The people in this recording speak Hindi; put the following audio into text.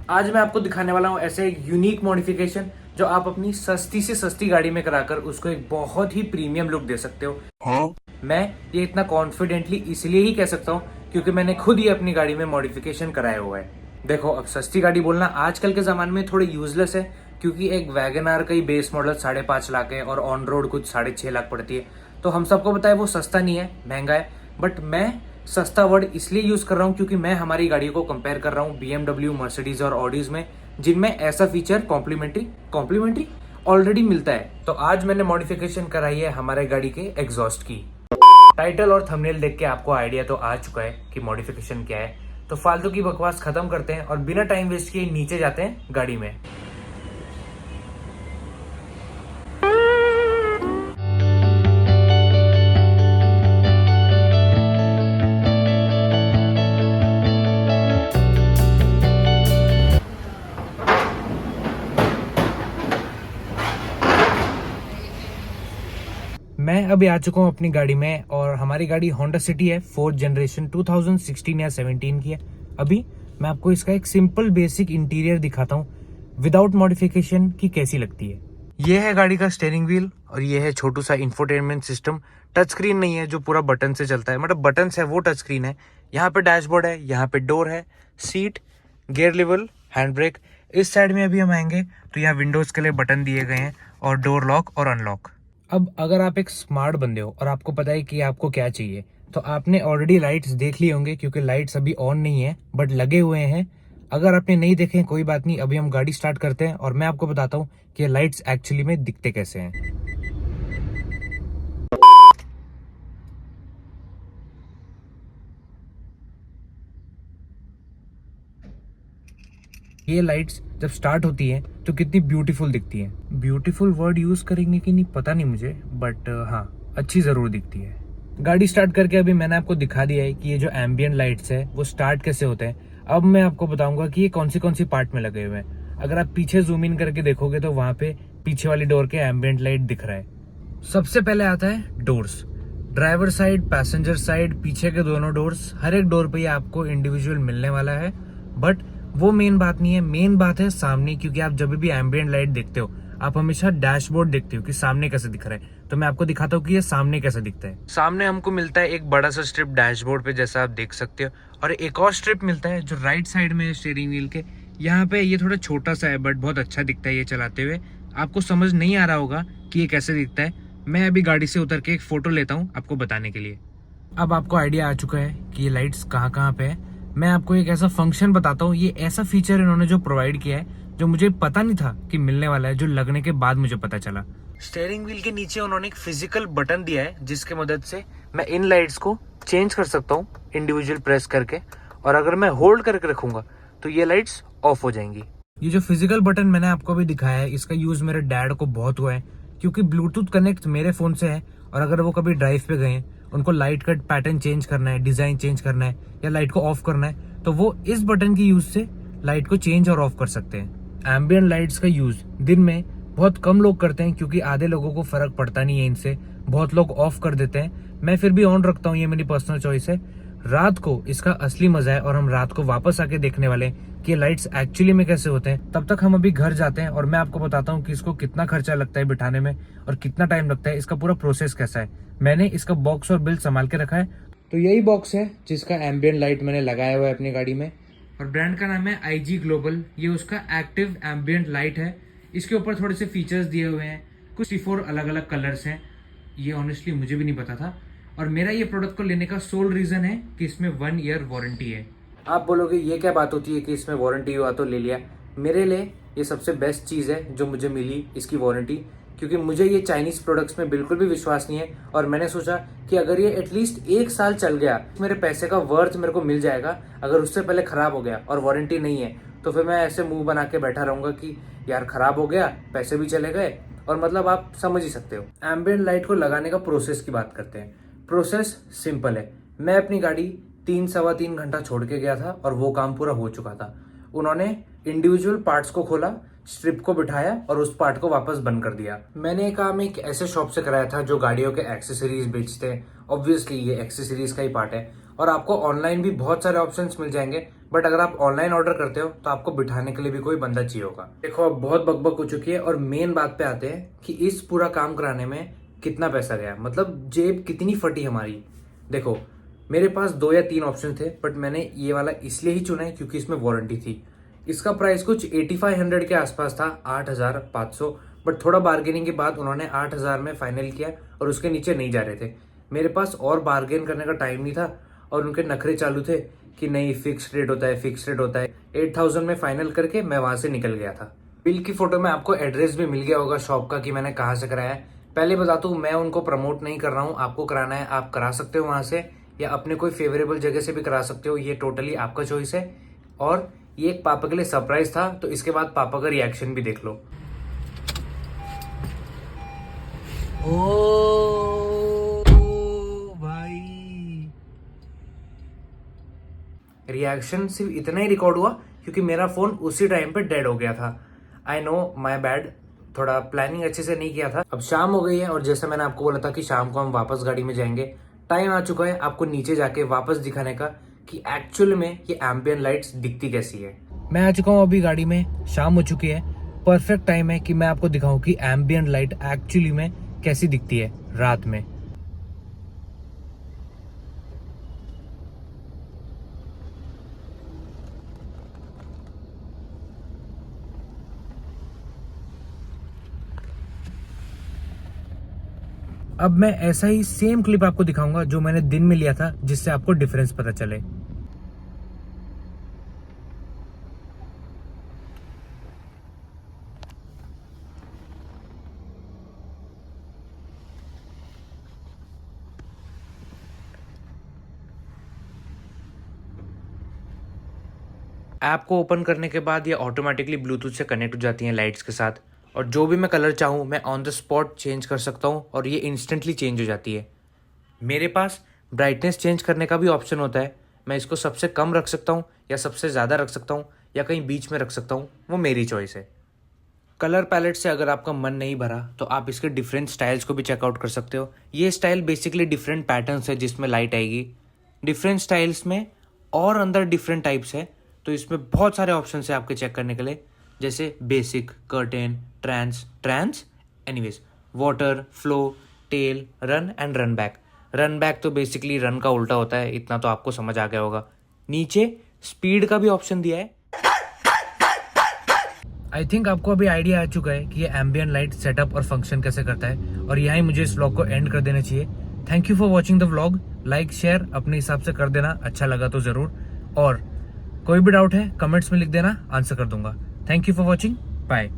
आज मैं आपको दिखाने वाला हूँ ऐसे एक यूनिक मॉडिफिकेशन जो आप अपनी सस्ती से सस्ती गाड़ी में कराकर उसको एक बहुत ही प्रीमियम लुक दे सकते हो। हाँ? मैं ये इतना कॉन्फिडेंटली इसलिए ही कह सकता हूँ क्योंकि मैंने खुद ही अपनी गाड़ी में मॉडिफिकेशन कराया हुआ है। देखो, अब सस्ती गाड़ी बोलना आजकल के जमाने में थोड़े यूजलेस है क्योंकि एक वैगन आर का ही बेस मॉडल 5.5 लाख है और ऑन रोड कुछ 6.5 लाख पड़ती है। तो हम सबको पता है वो सस्ता नहीं है, महंगा है। बट मैं सस्ता वर्ड इसलिए यूज कर रहा हूँ क्योंकि मैं हमारी गाड़ियों को कंपेयर कर रहा हूँ BMW, मर्सिडीज और ऑडीज में, जिनमें ऐसा फीचर कॉम्प्लीमेंट्री ऑलरेडी मिलता है। तो आज मैंने मॉडिफिकेशन कराई है हमारे गाड़ी के एग्जॉस्ट की। टाइटल और थंबनेल देख के आपको आइडिया तो आ चुका है कि मॉडिफिकेशन क्या है। तो फालतू की बकवास खत्म करते हैं और बिना टाइम वेस्ट किए नीचे जाते हैं गाड़ी में। मैं अभी आ चुका हूँ अपनी गाड़ी में और हमारी गाड़ी होंडा सिटी है, 4th जनरेशन 2016 या 17 की है। अभी मैं आपको इसका एक सिंपल बेसिक इंटीरियर दिखाता हूँ विदाउट मॉडिफिकेशन की कैसी लगती है। ये है गाड़ी का स्टीयरिंग व्हील और ये है छोटू सा इंफोटेनमेंट सिस्टम। टच स्क्रीन नहीं है जो पूरा बटन से चलता है, मतलब बटन है वो टच स्क्रीन है। यहाँ पे डैशबोर्ड है, यहाँ पे डोर है, seat, gear level, hand brake. इस साइड में अभी हम आएंगे तो यहाँ विंडोज के लिए बटन दिए गए हैं और डोर लॉक और अनलॉक। अब अगर आप एक स्मार्ट बंदे हो और आपको पता है कि आपको क्या चाहिए, तो आपने ऑलरेडी लाइट्स देख लिए होंगे क्योंकि लाइट्स अभी ऑन नहीं है बट लगे हुए हैं। अगर आपने नहीं देखे कोई बात नहीं, अभी हम गाड़ी स्टार्ट करते हैं और मैं आपको बताता हूँ कि लाइट्स एक्चुअली में दिखते कैसे हैं। ये लाइट्स जब स्टार्ट होती हैं तो कितनी ब्यूटीफुल दिखती हैं। ब्यूटीफुल वर्ड यूज करेंगे कि नहीं पता नहीं मुझे, बट हाँ, अच्छी जरूर दिखती है। गाड़ी स्टार्ट करके अभी मैंने आपको दिखा दिया है कि ये जो एम्बियंट लाइट्स है वो स्टार्ट कैसे होते हैं। अब मैं आपको बताऊंगा कि ये कौन सी पार्ट में लगे हुए हैं। अगर आप पीछे जूम इन करके देखोगे तो वहां पे पीछे वाली डोर के एम्बियंट लाइट दिख रहा है। सबसे पहले आता है doors, driver side, passenger side, पीछे के दोनों डोर्स। हर एक डोर पे आपको इंडिविजुअल मिलने वाला है, बट वो मेन बात नहीं है। मेन बात है सामने, क्योंकि आप जब भी एम्बियंट लाइट देखते हो आप हमेशा डैशबोर्ड देखते हो कि सामने कैसे दिख रहा है। तो मैं आपको दिखाता हूँ कि ये सामने कैसे दिखता है। सामने हमको मिलता है एक बड़ा सा स्ट्रिप डैशबोर्ड पे, जैसा आप देख सकते हो, और एक और स्ट्रिप मिलता है जो राइट साइड में है स्टीयरिंग व्हील के। यहाँ पे ये थोड़ा छोटा सा है बट बहुत अच्छा दिखता है ये चलाते हुए। आपको समझ नहीं आ रहा होगा कि ये कैसे दिखता है। मैं अभी गाड़ी से उतर के एक फोटो लेता हूँ आपको बताने के लिए। अब आपको आइडिया आ चुका है कि ये लाइट्स कहाँ कहाँ पे है। मैं आपको एक ऐसा फंक्शन बताता हूँ, ये ऐसा फीचर इन्होंने जो प्रोवाइड किया है जो मुझे पता नहीं था कि मिलने वाला है, जो लगने के बाद मुझे पता चला। स्टीयरिंग व्हील के नीचे उन्होंने एक फिजिकल बटन दिया है जिसके मदद से मैं इन लाइट्स को चेंज कर सकता हूँ इंडिविजुअल प्रेस करके, और अगर मैं होल्ड करके रखूंगा तो ये लाइट्स ऑफ हो जाएंगी। ये जो फिजिकल बटन मैंने आपको अभी दिखाया है, इसका यूज मेरे डैड को बहुत हुआ है क्योंकि ब्लूटूथ कनेक्ट मेरे फोन से है और अगर वो कभी ड्राइव पे गए, उनको लाइट कट पैटर्न चेंज करना है, डिजाइन चेंज करना है या लाइट को ऑफ करना है, तो वो इस बटन की यूज से लाइट को चेंज और ऑफ कर सकते हैं। एम्बियंट लाइट्स का यूज दिन में बहुत कम लोग करते हैं क्योंकि आधे लोगों को फर्क पड़ता नहीं है इनसे, बहुत लोग ऑफ कर देते हैं। मैं फिर भी ऑन रखता हूँ, ये मेरी पर्सनल चॉइस है। रात को इसका असली मजा है और हम रात को वापस आके देखने वाले हैं कि लाइट्स एक्चुअली में कैसे होते हैं। तब तक हम अभी घर जाते हैं और मैं आपको बताता हूँ कि इसको कितना खर्चा लगता है बिठाने में और कितना टाइम लगता है, इसका पूरा प्रोसेस कैसा है। मैंने इसका बॉक्स और बिल संभाल के रखा है। तो यही बॉक्स है जिसका एम्बियंट लाइट मैंने लगाया हुआ है अपनी गाड़ी में, और ब्रांड का नाम है IG ग्लोबल। ये उसका एक्टिव एम्बियंट लाइट है। इसके ऊपर थोड़े से फीचर्स दिए हुए हैं, कुछ 64 अलग अलग कलर्स हैं। ये ऑनेस्टली मुझे भी नहीं पता था, और मेरा ये प्रोडक्ट को लेने का सोल रीजन है कि इसमें 1 ईयर वारंटी है। आप बोलोगे ये क्या बात होती है कि इसमें वारंटी हुआ तो ले लिया। मेरे लिए ये सबसे बेस्ट चीज़ है जो मुझे मिली, इसकी वारंटी, क्योंकि मुझे ये चाइनीज प्रोडक्ट्स में बिल्कुल भी विश्वास नहीं है। और मैंने सोचा कि अगर ये एटलीस्ट 1 साल चल गया, मेरे पैसे का वर्थ मेरे को मिल जाएगा। अगर उससे पहले खराब हो गया और वारंटी नहीं है तो फिर मैं ऐसे मुंह बना के बैठा रहूंगा कि यार खराब हो गया, पैसे भी चले गए, और मतलब आप समझ ही सकते हो। एम्बियंट लाइट को लगाने का प्रोसेस की बात करते हैं। प्रोसेस सिंपल है। मैं अपनी गाड़ी 3-3.25 घंटा छोड़ के गया था और वो काम पूरा हो चुका था। उन्होंने इंडिविजुअल पार्ट्स को खोला, स्ट्रिप को बिठाया और उस पार्ट को वापस बंद कर दिया। मैंने ये काम एक ऐसे शॉप से कराया था जो गाड़ियों के एक्सेसरीज बेचते हैं। ऑब्वियसली ये एक्सेसरीज का ही पार्ट है और आपको ऑनलाइन भी बहुत सारे ऑप्शंस मिल जाएंगे, बट अगर आप ऑनलाइन ऑर्डर करते हो तो आपको बिठाने के लिए भी कोई बंदा चाहिए होगा। देखो अब बहुत बकबक हो चुकी है और मेन बात पे आते हैं कि इस पूरा काम कराने में कितना पैसा गया, मतलब जेब कितनी फटी हमारी। देखो मेरे पास 2 या 3 ऑप्शन थे, बट मैंने ये वाला इसलिए ही चुना है क्योंकि इसमें वारंटी थी। इसका प्राइस कुछ 8500 के आसपास था, 8500, बट थोड़ा बार्गेनिंग के बाद उन्होंने 8000 में फाइनल किया और उसके नीचे नहीं जा रहे थे। मेरे पास और बार्गेन करने का टाइम नहीं था और उनके नखरे चालू थे कि नहीं फिक्स रेट होता है, फिक्स रेट होता है। 8000 में फाइनल करके मैं वहां से निकल गया था। बिल की फोटो में आपको एड्रेस भी मिल गया होगा शॉप का कि मैंने कहाँ से कराया है। पहले बता दूं मैं उनको प्रमोट नहीं कर रहा हूँ, आपको कराना है आप करा सकते हो वहां से, या अपने कोई फेवरेबल जगह से भी करा सकते हो, ये टोटली आपका चॉइस है। और ये एक पापा के लिए सरप्राइज था, तो इसके बाद पापा का रिएक्शन भी देख लो। ओ भाई, रिएक्शन सिर्फ इतना ही रिकॉर्ड हुआ क्योंकि मेरा फोन उसी टाइम पे डेड हो गया था। आई नो माई बैड, थोड़ा प्लानिंग अच्छे से नहीं किया था। अब शाम हो गई है और जैसा मैंने आपको बोला था कि शाम को हम वापस गाड़ी में जाएंगे, टाइम आ चुका है आपको नीचे जाके वापस दिखाने का कि एक्चुअल में ये एम्बियन लाइट्स दिखती कैसी है। मैं आ चुका हूँ अभी गाड़ी में, शाम हो चुकी है, परफेक्ट टाइम है कि मैं आपको दिखाऊं कि एम्बियन लाइट एक्चुअली में कैसी दिखती है रात में। अब मैं ऐसा ही सेम क्लिप आपको दिखाऊंगा जो मैंने दिन में लिया था, जिससे आपको डिफरेंस पता चले। ऐप को ओपन करने के बाद ये ऑटोमेटिकली ब्लूटूथ से कनेक्ट हो जाती हैं लाइट्स के साथ, और जो भी मैं कलर चाहूँ मैं ऑन द स्पॉट चेंज कर सकता हूँ और ये इंस्टेंटली चेंज हो जाती है। मेरे पास ब्राइटनेस चेंज करने का भी ऑप्शन होता है, मैं इसको सबसे कम रख सकता हूँ या सबसे ज़्यादा रख सकता हूँ या कहीं बीच में रख सकता हूँ, वो मेरी चॉइस है। कलर पैलेट से अगर आपका मन नहीं भरा तो आप इसके डिफरेंट स्टाइल्स को भी चेकआउट कर सकते हो। ये स्टाइल बेसिकली डिफरेंट पैटर्न्स है जिसमें लाइट आएगी, डिफरेंट स्टाइल्स में और अंदर डिफरेंट टाइप्स है, तो इसमें बहुत सारे ऑप्शन है आपके चेक करने के लिए, जैसे बेसिक, कर्टेन, ट्रांस एनीवेज, water, flow, tail, run and run back. Run back तो बेसिकली रन का उल्टा होता है, इतना तो आपको समझ आ गया होगा। नीचे स्पीड का भी ऑप्शन दिया है। आई थिंक आपको अभी आइडिया आ चुका है कि ये एम्बियन लाइट सेटअप और फंक्शन कैसे करता है, और यहाँ ही मुझे इस व्लॉग को एंड कर देना चाहिए। Thank you for watching the vlog. Like share अपने हिसाब से कर देना, अच्छा लगा तो जरूर, और कोई भी डाउट है कमेंट्स में लिख देना, आंसर कर दूंगा। Thank you for watching, bye.